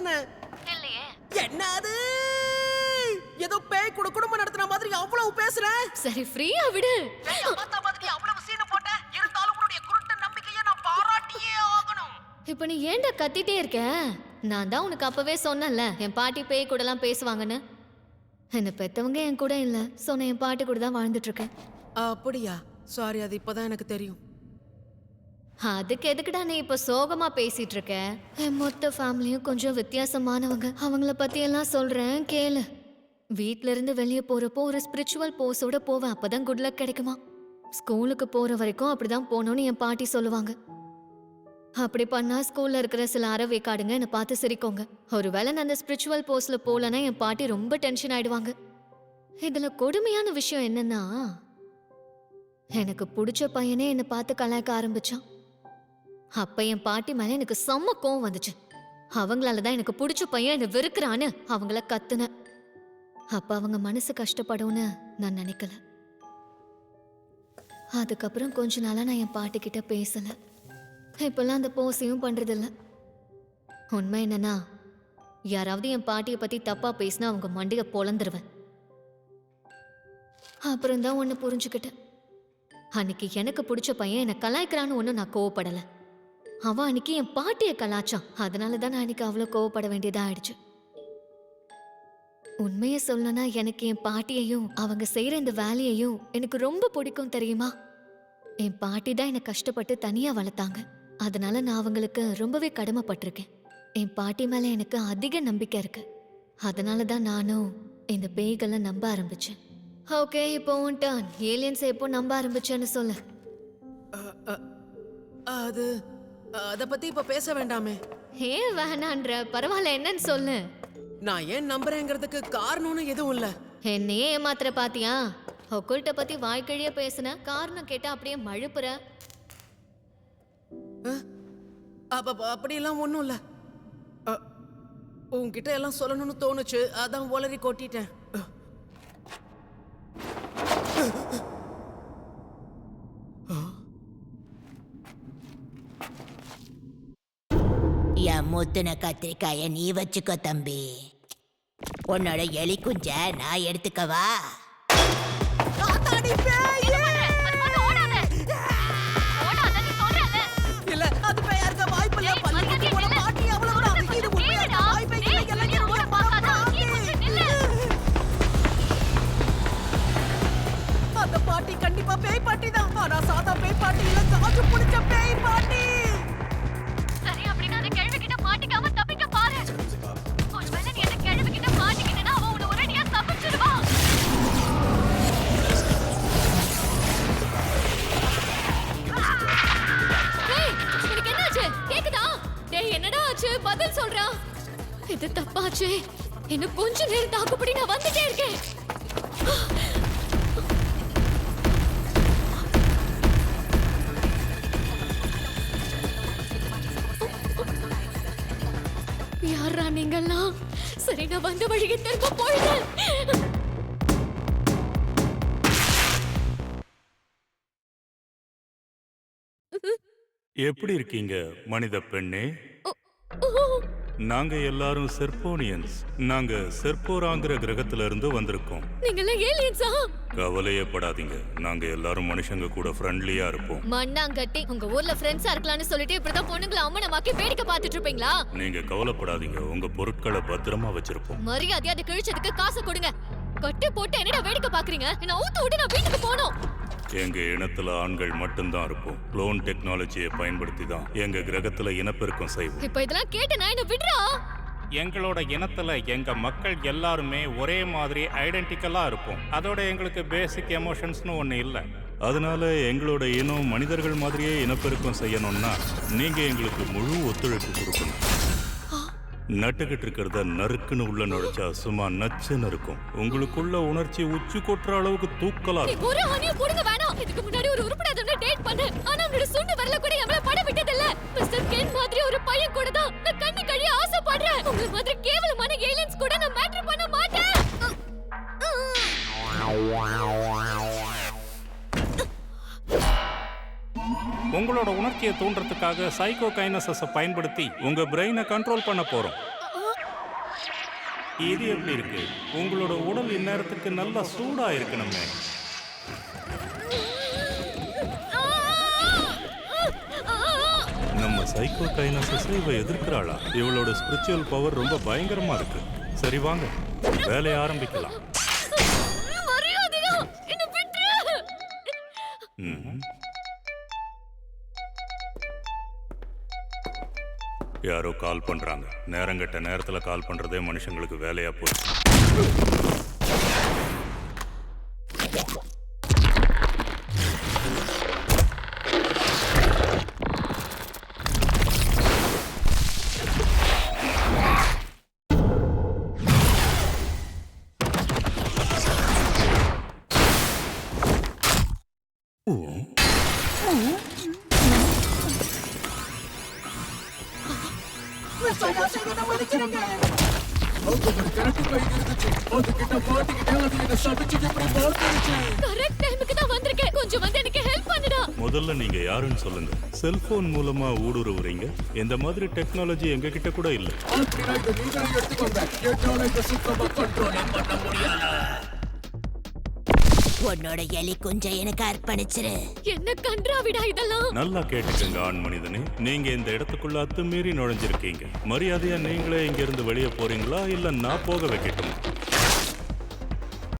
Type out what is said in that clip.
தானே? இல்லையே. என்னது ஏதோ பேய் கூட குடும்பம் நடத்துற மாதிரி அவ்வளவு பேசுற? சரி ஃப்ரீயா விடு. பார்த்தா மாதிரி அவ்வளவு சீனை போட்ட. இருந்தாலும் உன்னுடைய குருட்டு நம்பிக்கையை நான் பாராட்டியே ஆகணும். இப்போ நீ ஏன்டா கத்திட்டே இருக்க? நான் தான் உனக்கு அப்பவே சொன்னேன்ல என் பாட்டி பேய் கூடலாம் பேசுவாங்கன்னு. என்ன பெத்தவங்க என் கூட இல்ல, சோ நான் என் பாட்டி கூட தான் வாழ்ந்துட்டு இருக்கேன். அப்படியா? சாரி, அது இப்பதான் எனக்கு தெரியும். அதுக்கு எதுக்குடா நீ இப்ப சோகமா பேசிட்டு இருக்க? என் மொத்த ஃபேமிலியும் கொஞ்சம் வித்தியாசமானவங்க. அவங்கள பத்தி எல்லாம் சொல்றேன் கேளு. வீட்ல இருந்து வெளியே போறப்போ ஒரு ஸ்பிரிச்சுவல் போஸோட போவேன், அப்பதான் குட் லக் கிடைக்குமா. ஸ்கூலுக்கு போற வரைக்கும் அப்படிதான் போகணும்னு என் பாட்டி சொல்லுவாங்க. அப்படி பண்ணா ஸ்கூல்ல இருக்கிற சில அறவேக்காடுங்க என்னை பார்த்து சிரிக்கோங்க. ஒருவேளை நான் அந்த ஸ்பிரிச்சுவல் போஸ்ல போலன்னா என் பாட்டி ரொம்ப டென்ஷன் ஆயிடுவாங்க. இதுல கொடுமையான விஷயம் என்னன்னா, எனக்கு பிடிச்ச பையனே என்னை பார்த்து கலாய்க்க ஆரம்பிச்சான். அப்ப என் பாட்டி மேல எனக்கு செம்ம கோவம் வந்துச்சு. அவங்களாலதான் எனக்கு பிடிச்ச பையன் என்ன வெறுக்கிறான்னு அவங்கள கத்துன. அப்ப அவங்க மனசு கஷ்டப்படும்னு நான் நினைக்கல. அதுக்கப்புறம் கொஞ்ச நாளா நான் என் பாட்டி கிட்ட பேசல. இப்பெல்லாம் அந்த போஸையும் பண்றதில்ல. உண்மை என்னன்னா, யாராவது என் பாட்டியை பத்தி தப்பா பேசினா அவங்க மண்டைய பொளந்துருவேன். அப்புறம் தான் ஒன்னு புரிஞ்சுக்கிட்டேன். அன்னைக்கு எனக்கு பிடிச்ச பையன் என்னை கலாய்க்கிறான்னு ஒன்னும் நான் கோவப்படல. அவன் அன்னைக்கு என் பாட்டியை கலாச்சான். அதனாலதான் நான் அன்னைக்கு அவ்வளவு கோவப்பட வேண்டியதா ஆயிடுச்சு. உண்மையை சொல்லணும்னா எனக்கு என் பாட்டியையும் அவங்க செய்யற இந்த வேலையையும் எனக்கு ரொம்ப பிடிக்கும் தெரியுமா. என் பாட்டி தான் என்னை கஷ்டப்பட்டு தனியா வளர்த்தாங்க. அதனால நான் அவங்களுக்கு ரொம்பவே கடமைப்பட்டிருக்கேன். என் பாட்டி மேல எனக்கு அதிக நம்பிக்கை இருக்கு. அதனாலதான் நானும் இந்த பேய்களை நம்ப ஆரம்பிச்சேன். ஓகே, இப்போ உன் டர்ன். ஏலியன்ஸ் எப்போ நம்ப ஆரம்பிச்சேன்னு சொல்லு. அது அத பத்தி இப்ப பேச வேண்டாமே. ஏன் வேணான்ற? பரவாயில்ல, என்னன்னு சொல்லு. நான் ஏன் நம்புறேங்கிறதுக்கு காரணம்னு எதுவும் இல்ல. என்னையே ஏமாத்திர பாத்தியா? ஒக்குல்ட்ட பத்தி வாய்க்கழிய பேசுன, காரணம் கேட்டா அப்படியே மழுப்புற. அப்படியெல்லாம் ஒண்ணும் இல்ல. உன்கிட்ட எல்லாம் சொல்லணும்னு தோணுச்சு, அதான் ஒளறி கொட்டிட்டேன். என் முத்துன கத்திரிக்காய நீ வச்சுக்கோ தம்பி. உன்னோட எலி குஞ்ச நான் எடுத்துக்கவா? இல்ல, அது பேயா இருக்க வாய்ப்பு இல்ல. பள்ளிக்கு போன பாட்டி அவ்வளவுதான். இது உண்மையா இருக்க வாய்ப்பே இல்லை. எல்லாம் ஒரு பாட்டி. அந்த பாட்டி கண்டிப்பா பேய் பாட்டி தான். ஆனா சாதா பேய் பாட்டி இல்ல, காசு பிடிச்ச பேய் பாட்டி. சரி, அப்படின்னா அந்த கேள்வி கிட்ட மாட்டிக்காம தப்பிக்க பாரு. ஒருவேளை நீ அந்த கேள்வி கிட்ட மாட்டிக்கிட்டனா அவ உன்னை ஒரேடியா தப்பிச்சிடுவா. ஏய், உனக்கு என்னாச்சு? கேக்குதா? டேய், என்னடா ஆச்சு? பதில் சொல்றா. இது தப்பாச்சு. இன்னும் கொஞ்ச நேரம் தாக்குப்படி, நான் வந்துட்டே இருக்கேன். யாரா நீங்கெல்லாம்? சரி, நான் வந்த வழியை திரும்ப போயிட்டேன். எப்படி இருக்கீங்க மனித பெண்ணே? நாங்க எல்லாரும் செர்போனியன்ஸ். நாங்க செர்போராங்கிற கிரகத்துல இருந்து வந்திருக்கோம். நீங்கெல்லாம் ஏலியன்ஸா? கவலையே படாதீங்க, நாங்க எல்லாரும் மனுஷங்க கூட ஃப்ரெண்ட்லியா இருப்போம். மண்ணாங்கட்டி, உங்க ஊர்ல ஃப்ரெண்ட்ஸா இருக்கலாம்னு சொல்லிட்டு இப்படிதான் பொண்ணுங்களை அம்மனமாக்கி வேடிக்கை பார்த்துட்டு இருப்பீங்களா? நீங்க கவலைப்படாதீங்க, உங்க பொருட்களை பத்திரமா வச்சிருப்போம். மரியாதையா அதை கிழிச்சதுக்கு காசு கொடுங்க. கட்டி போட்டு என்னடா வேடிக்கை பாக்குறீங்க? என்ன ஊத்து விட்டு நான் வீட்டுக்கு போகணும். எங்க இனத்துல ஆண்கள் மட்டும்தான் இருப்போம். குளோன் டெக்னாலஜியை பயன்படுத்தி தான் எங்க கிரகத்துல இனப்பெருக்கம் செய்வோம். இப்ப இதெல்லாம் கேட்டு நான் என்ன விடுறா? எங்களோட இனத்துல எங்க மக்கள் எல்லாருமே ஒரே மாதிரி ஐடென்டிக்கலா இருப்போம். அதோட எங்களுக்கு பேசிக் எமோஷன்ஸ்னு ஒண்ணு இல்லை. அதனால எங்களோட இனம் மனிதர்கள் மாதிரியே இனப்பெருக்கம் செய்யணும்னா நீங்க எங்களுக்கு முழு ஒத்துழைப்பு கொடுக்கணும். நட்டுக்கிட்டு இருக்கிறத நறுக்குன்னு உள்ள நுழைச்சா சும்மா நச்சுன்னு இருக்கும். உங்களுக்குள்ள உணர்ச்சி உச்சி கொட்டுற அளவுக்கு தூக்கலா இருக்கும். ஒரு ஆணியை போடுங்க வேணாம். இதுக்கு முன்னாடி ஒரு உருப்படாதவனை டேட் பண்ணேன். ஆனா அவனோட சுண்டு வரல கூட எவ்வளவு பட விட்டதில்ல. மிஸ்டர் கென் மாதிரி ஒரு பையன் கூட தான் நான் கண்ணி கழிய ஆசைப்படுறேன். உங்களை மாதிரி கேவலமான ஏலியன்ஸ் கூட நான் மேட்டர் பண்ண மாட்டேன். உங்களோட உணர்ச்சியை தூண்டுறதுக்காக சைக்கோ கைனஸஸை பயன்படுத்தி உங்க பிரெயினை கண்ட்ரோல் பண்ண போறோம். இது எப்படி இருக்கு? உங்களோட உடல் இந்நேரத்துக்கு நல்லா சூடா இருக்கணுமே. நம்ம சைக்கோ கைனஸை இவ எதிர்க்கிறாளா? இவளோட ஸ்பிரிச்சுவல் பவர் ரொம்ப பயங்கரமா இருக்கு. சரி வாங்க, வேலையை ஆரம்பிக்கலாம். ம்ஹும். யாரோ கால் பண்றாங்க. நேரங்கட்ட நேரத்துல கால் பண்றதே மனுஷங்களுக்கு வேலையா போச்சு. கரெக்ட் டைமுக்கு தான் வந்திருக்கேன். கொஞ்சம் வந்து எனக்கு ஹெல்ப் பண்ணுடா. முதல்ல நீங்க யாருன்னு சொல்லுங்க. செல்போன் மூலமா ஊடுருவுறீங்க. இந்த மாதிரி டெக்னாலஜி எங்க கிட்ட கூட இல்ல. உன்னோட எலி குஞ்சை எனக்கு அர்ப்பணிச்சிரு. என்ன கன்றாவிடா இதெல்லாம்? நல்லா கேட்டுக்கங்க ஆண் மனிதனே, நீங்க இந்த இடத்துக்குள்ள அத்துமீறி நுழைஞ்சிருக்கீங்க. மரியாதையா நீங்களே இங்க இருந்து வெளியே போறீங்களா இல்ல நான் போக வைக்கட்டுமா?